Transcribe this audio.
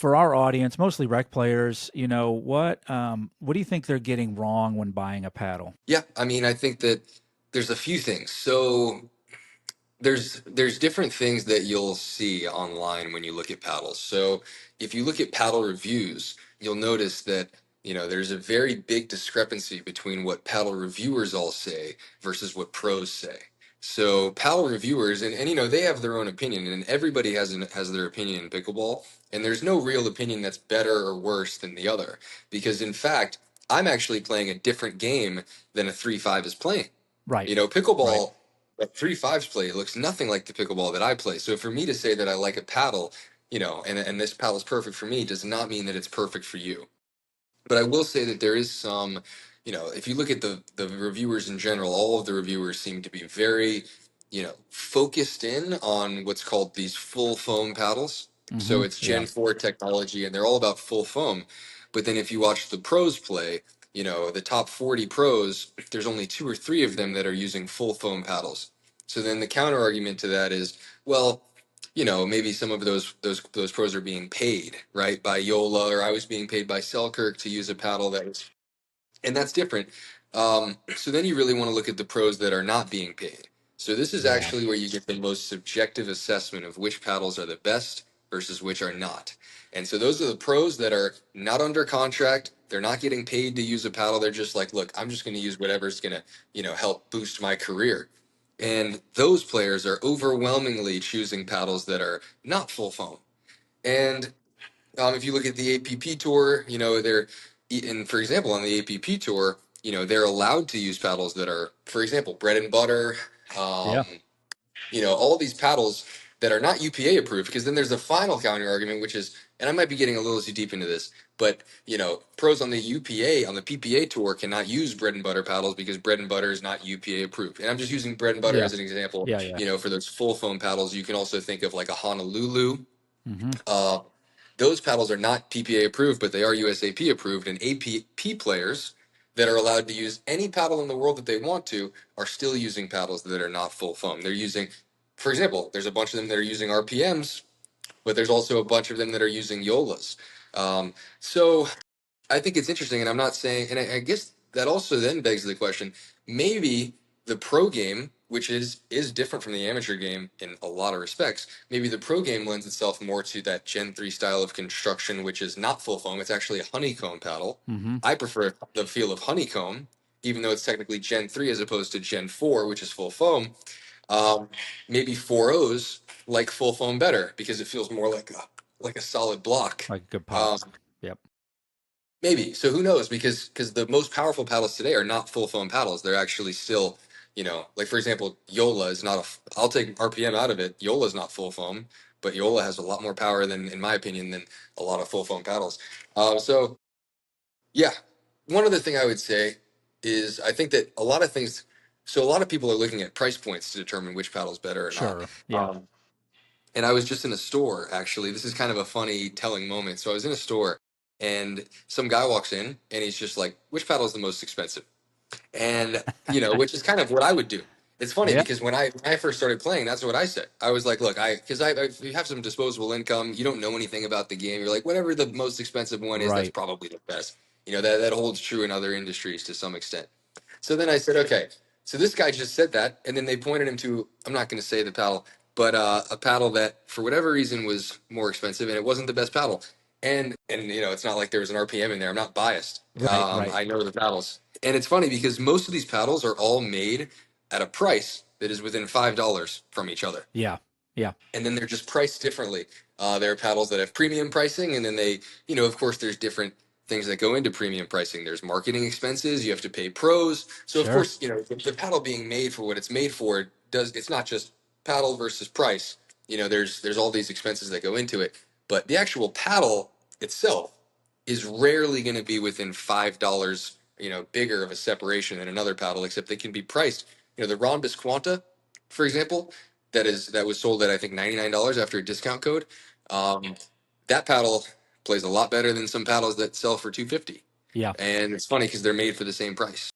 for our audience, mostly rec players, what do you think they're getting wrong when buying a paddle? Yeah, I mean, I think that there's a few things. So there's different things that you'll see online when you look at paddles. So if you look at paddle reviews, you'll notice that there's a very big discrepancy between what paddle reviewers all say versus what pros say. So paddle reviewers and they have their own opinion, and everybody has their opinion in pickleball, and there's no real opinion that's better or worse than the other, because in fact I'm actually playing a different game than a 3-5 is playing. Right. Right. Pickleball, that 3-5's play looks nothing like the pickleball that I play. So for me to say that I like a paddle, and this paddle is perfect for me, does not mean that it's perfect for you. But I will say that there is some, if you look at the reviewers in general, all of the reviewers seem to be very, focused in on what's called these full foam paddles. So it's Yeah. Gen 4 technology, and they're all about full foam. But then if you watch the pros play, the top 40 pros, there's only two or three of them that are using full foam paddles. So then the counter argument to that is, well, maybe some of those pros are being paid, right, by Yola, or I was being paid by Selkirk to use a paddle that was, and that's different. So then you really want to look at the pros that are not being paid. So this is Yeah. actually where you get the most subjective assessment of which paddles are the best versus which are not. And so those are the pros that are not under contract. They're not getting paid to use a paddle. They're just like, look, I'm just going to use whatever's going to, help boost my career. And those players are overwhelmingly choosing paddles that are not full foam. And if you look at the APP tour, and for example, on the APP tour, they're allowed to use paddles that are, for example, bread and butter, Yeah. um, all these paddles that are not UPA approved, because then there's a final counter argument, which is, and I might be getting a little too deep into this, but pros on the UPA, on the PPA tour cannot use bread and butter paddles because bread and butter is not UPA approved. And I'm just using bread and butter Yeah. as an example. Yeah. Yeah. For those full foam paddles, you can also think of like a Honolulu. hmm Uh, those paddles are not PPA approved, but they are USAP approved, and APP players that are allowed to use any paddle in the world that they want to are still using paddles that are not full foam. They're using, for example, there's a bunch of them that are using RPMs, but there's also a bunch of them that are using Yolas. So I think it's interesting, and I'm not saying, and I guess that also then begs the question: maybe the pro game, which is different from the amateur game in a lot of respects, maybe the pro game lends itself more to that Gen 3 style of construction, which is not full foam. It's actually a honeycomb paddle. hmm I prefer the feel of honeycomb, even though it's technically Gen 3 as opposed to Gen 4, which is full foam. Um, Maybe 4.0s like full foam better because it feels more like a solid block. Like a good pop. Um, Yep. Maybe. So who knows? Because the most powerful paddles today are not full foam paddles. They're actually still, like for example, Yola is not a. I'll take RPM out of it. Yola is not full foam, but Yola has a lot more power than, in my opinion, than a lot of full foam paddles. So yeah, one other thing I would say is I think that a lot of things. So a lot of people are looking at price points to determine which paddle is better or not. Sure. Yeah. Um, and I was just in a store, actually. This is kind of a funny telling moment. So I was in a store and some guy walks in and he's just like, which paddle is the most expensive? And, which is kind of what I would do. It's funny Yeah. because when I first started playing, that's what I said. I was like, look, if you have some disposable income, you don't know anything about the game. You're like, whatever the most expensive one is, that's Right. probably the best. That holds true in other industries to some extent. So then I said, okay. So this guy just said that, and then they pointed him to, I'm not going to say the paddle, but a paddle that for whatever reason was more expensive, and it wasn't the best paddle. And it's not like there was an RPM in there. I'm not biased. Right. Right. I know the paddles, and it's funny because most of these paddles are all made at a price that is within $5 from each other, Yeah. Yeah. and then they're just priced differently. There are paddles that have premium pricing, and then of course, there's different things that go into premium pricing. There's marketing expenses. You have to pay pros. So of Sure. course, the paddle being made for what it's made for it's not just paddle versus price. There's all these expenses that go into it, but the actual paddle itself is rarely going to be within $5, bigger of a separation than another paddle, except they can be priced. The Rhombus Quanta, for example, that was sold at I think $99 after a discount code. Um, that paddle plays a lot better than some paddles that sell for 250. Yeah. And it's funny because they're made for the same price.